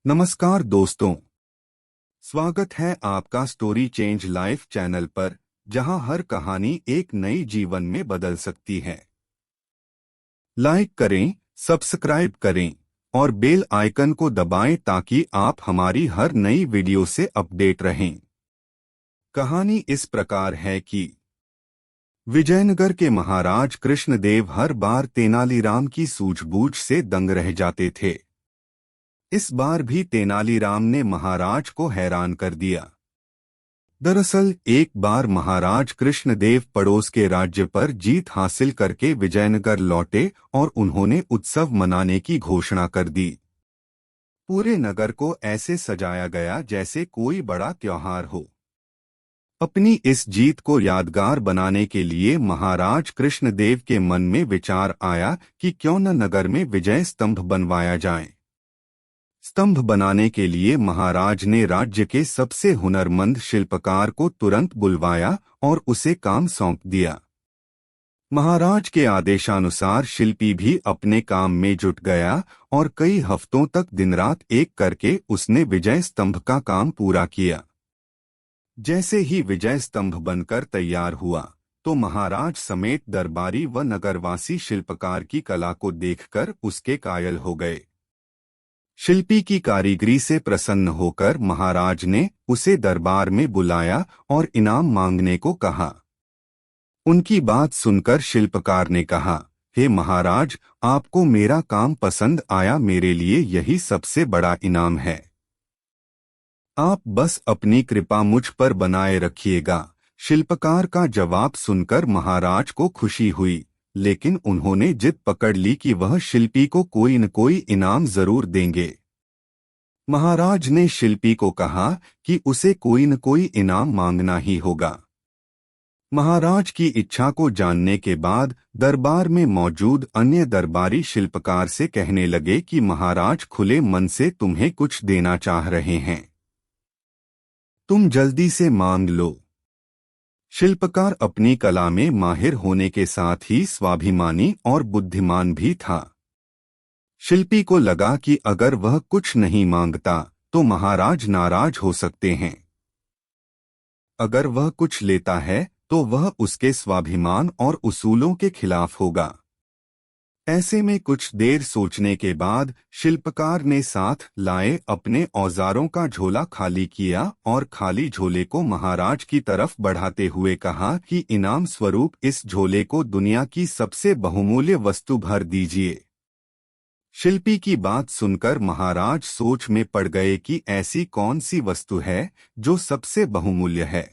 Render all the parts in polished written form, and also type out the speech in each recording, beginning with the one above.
नमस्कार दोस्तों। स्वागत है आपका स्टोरी चेंज लाइफ चैनल पर, जहां हर कहानी एक नई जीवन में बदल सकती है। लाइक करें, सब्सक्राइब करें और बेल आइकन को दबाएं ताकि आप हमारी हर नई वीडियो से अपडेट रहें। कहानी इस प्रकार है कि विजयनगर के महाराज कृष्णदेव हर बार तेनालीराम की सूझबूझ से दंग रह जाते थे। इस बार भी तेनालीराम ने महाराज को हैरान कर दिया। दरअसल एक बार महाराज कृष्णदेव पड़ोस के राज्य पर जीत हासिल करके विजयनगर लौटे और उन्होंने उत्सव मनाने की घोषणा कर दी। पूरे नगर को ऐसे सजाया गया जैसे कोई बड़ा त्योहार हो। अपनी इस जीत को यादगार बनाने के लिए महाराज कृष्णदेव के मन में विचार आया कि क्यों न नगर में विजय स्तंभ बनवाया जाए। स्तंभ बनाने के लिए महाराज ने राज्य के सबसे हुनरमंद शिल्पकार को तुरंत बुलवाया और उसे काम सौंप दिया। महाराज के आदेशानुसार शिल्पी भी अपने काम में जुट गया और कई हफ्तों तक दिन रात एक करके उसने विजय स्तंभ का काम पूरा किया। जैसे ही विजय स्तंभ बनकर तैयार हुआ तो महाराज समेत दरबारी व नगरवासी शिल्पकार की कला को देखकर उसके कायल हो गए। शिल्पी की कारीगरी से प्रसन्न होकर महाराज ने उसे दरबार में बुलाया और इनाम मांगने को कहा। उनकी बात सुनकर शिल्पकार ने कहा, हे महाराज, आपको मेरा काम पसंद आया, मेरे लिए यही सबसे बड़ा इनाम है। आप बस अपनी कृपा मुझ पर बनाए रखिएगा। शिल्पकार का जवाब सुनकर महाराज को खुशी हुई, लेकिन उन्होंने जिद पकड़ ली कि वह शिल्पी को कोई न कोई इनाम जरूर देंगे। महाराज ने शिल्पी को कहा कि उसे कोई न कोई इनाम मांगना ही होगा। महाराज की इच्छा को जानने के बाद दरबार में मौजूद अन्य दरबारी शिल्पकार से कहने लगे कि महाराज खुले मन से तुम्हें कुछ देना चाह रहे हैं, तुम जल्दी से मांग लो। शिल्पकार अपनी कला में माहिर होने के साथ ही स्वाभिमानी और बुद्धिमान भी था। शिल्पी को लगा कि अगर वह कुछ नहीं मांगता तो महाराज नाराज हो सकते हैं। अगर वह कुछ लेता है तो वह उसके स्वाभिमान और उसूलों के खिलाफ होगा। ऐसे में कुछ देर सोचने के बाद शिल्पकार ने साथ लाए अपने औजारों का झोला खाली किया और खाली झोले को महाराज की तरफ बढ़ाते हुए कहा कि इनाम स्वरूप इस झोले को दुनिया की सबसे बहुमूल्य वस्तु भर दीजिए। शिल्पी की बात सुनकर महाराज सोच में पड़ गए कि ऐसी कौन सी वस्तु है जो सबसे बहुमूल्य है।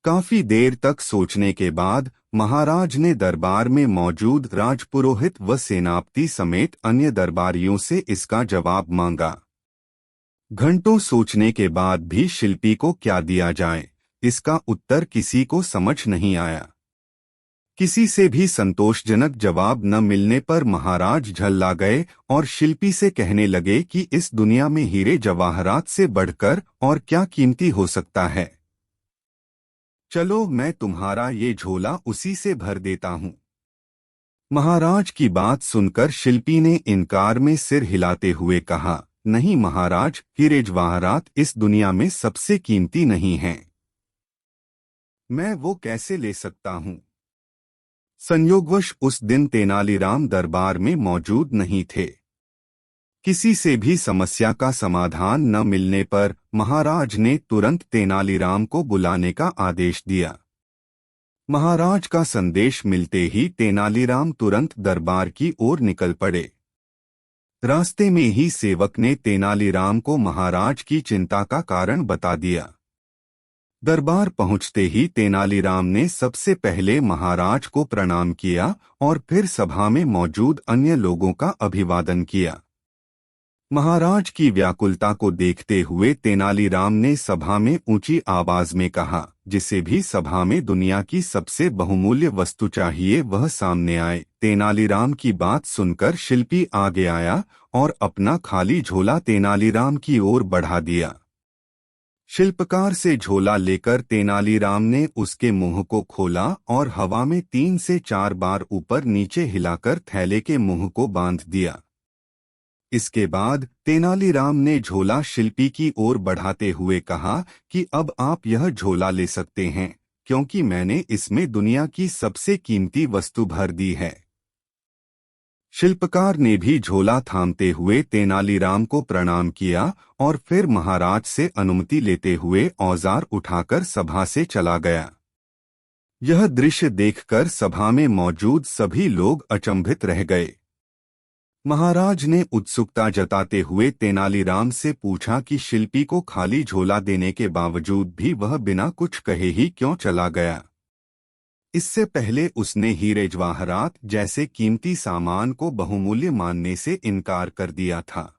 काफी देर तक सोचने के बाद महाराज ने दरबार में मौजूद राजपुरोहित व सेनापति समेत अन्य दरबारियों से इसका जवाब मांगा। घंटों सोचने के बाद भी शिल्पी को क्या दिया जाए, इसका उत्तर किसी को समझ नहीं आया। किसी से भी संतोषजनक जवाब न मिलने पर महाराज झल्ला गए और शिल्पी से कहने लगे कि इस दुनिया में हीरे जवाहरात से बढ़कर और क्या कीमती हो सकता है। चलो मैं तुम्हारा ये झोला उसी से भर देता हूँ। महाराज की बात सुनकर शिल्पी ने इनकार में सिर हिलाते हुए कहा, नहीं महाराज, हीरे जवाहरात इस दुनिया में सबसे कीमती नहीं हैं। मैं वो कैसे ले सकता हूँ। संयोगवश उस दिन तेनालीराम दरबार में मौजूद नहीं थे। किसी से भी समस्या का समाधान न मिलने पर महाराज ने तुरंत तेनालीराम को बुलाने का आदेश दिया। महाराज का संदेश मिलते ही तेनालीराम तुरंत दरबार की ओर निकल पड़े। रास्ते में ही सेवक ने तेनालीराम को महाराज की चिंता का कारण बता दिया। दरबार पहुंचते ही तेनालीराम ने सबसे पहले महाराज को प्रणाम किया और फिर सभा में मौजूद अन्य लोगों का अभिवादन किया। महाराज की व्याकुलता को देखते हुए तेनालीराम ने सभा में ऊंची आवाज में कहा, जिसे भी सभा में दुनिया की सबसे बहुमूल्य वस्तु चाहिए वह सामने आए। तेनालीराम की बात सुनकर शिल्पी आगे आया और अपना खाली झोला तेनालीराम की ओर बढ़ा दिया। शिल्पकार से झोला लेकर तेनालीराम ने उसके मुंह को खोला और हवा में 3 से 4 बार ऊपर नीचे हिलाकर थैले के मुंह को बांध दिया। इसके बाद तेनालीराम ने झोला शिल्पी की ओर बढ़ाते हुए कहा कि अब आप यह झोला ले सकते हैं, क्योंकि मैंने इसमें दुनिया की सबसे कीमती वस्तु भर दी है। शिल्पकार ने भी झोला थामते हुए तेनालीराम को प्रणाम किया और फिर महाराज से अनुमति लेते हुए औजार उठाकर सभा से चला गया। यह दृश्य देखकर सभा में मौजूद सभी लोग अचंभित रह गए। महाराज ने उत्सुकता जताते हुए तेनालीराम से पूछा कि शिल्पी को खाली झोला देने के बावजूद भी वह बिना कुछ कहे ही क्यों चला गया। इससे पहले उसने हीरे जवाहरात जैसे कीमती सामान को बहुमूल्य मानने से इनकार कर दिया था।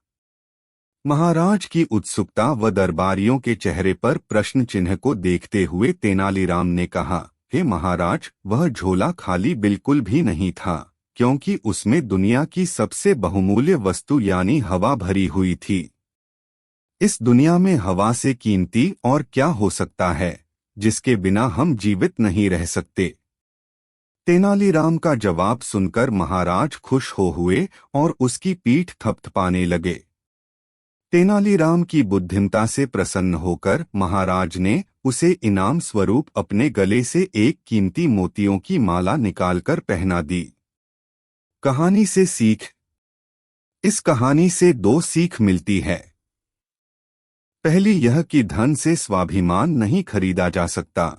महाराज की उत्सुकता व दरबारियों के चेहरे पर प्रश्न चिन्ह को देखते हुए तेनालीराम ने कहा, हे महाराज, वह झोला खाली बिल्कुल भी नहीं था, क्योंकि उसमें दुनिया की सबसे बहुमूल्य वस्तु यानी हवा भरी हुई थी। इस दुनिया में हवा से कीमती और क्या हो सकता है, जिसके बिना हम जीवित नहीं रह सकते। तेनालीराम का जवाब सुनकर महाराज खुश हो हुए और उसकी पीठ थपथपाने लगे। तेनालीराम की बुद्धिमता से प्रसन्न होकर महाराज ने उसे इनाम स्वरूप अपने गले से एक कीमती मोतियों की माला निकालकर पहना दी। कहानी से सीख। इस कहानी से दो सीख मिलती है। पहली यह कि धन से स्वाभिमान नहीं खरीदा जा सकता।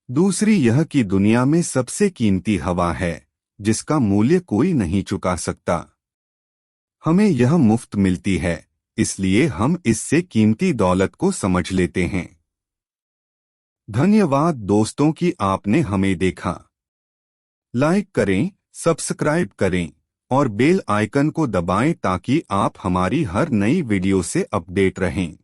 दूसरी यह कि दुनिया में सबसे कीमती हवा है, जिसका मूल्य कोई नहीं चुका सकता। हमें यह मुफ्त मिलती है, इसलिए हम इससे कीमती दौलत को समझ लेते हैं। धन्यवाद दोस्तों कि आपने हमें देखा। लाइक करें, सब्सक्राइब करें और बेल आइकन को दबाएं ताकि आप हमारी हर नई वीडियो से अपडेट रहें।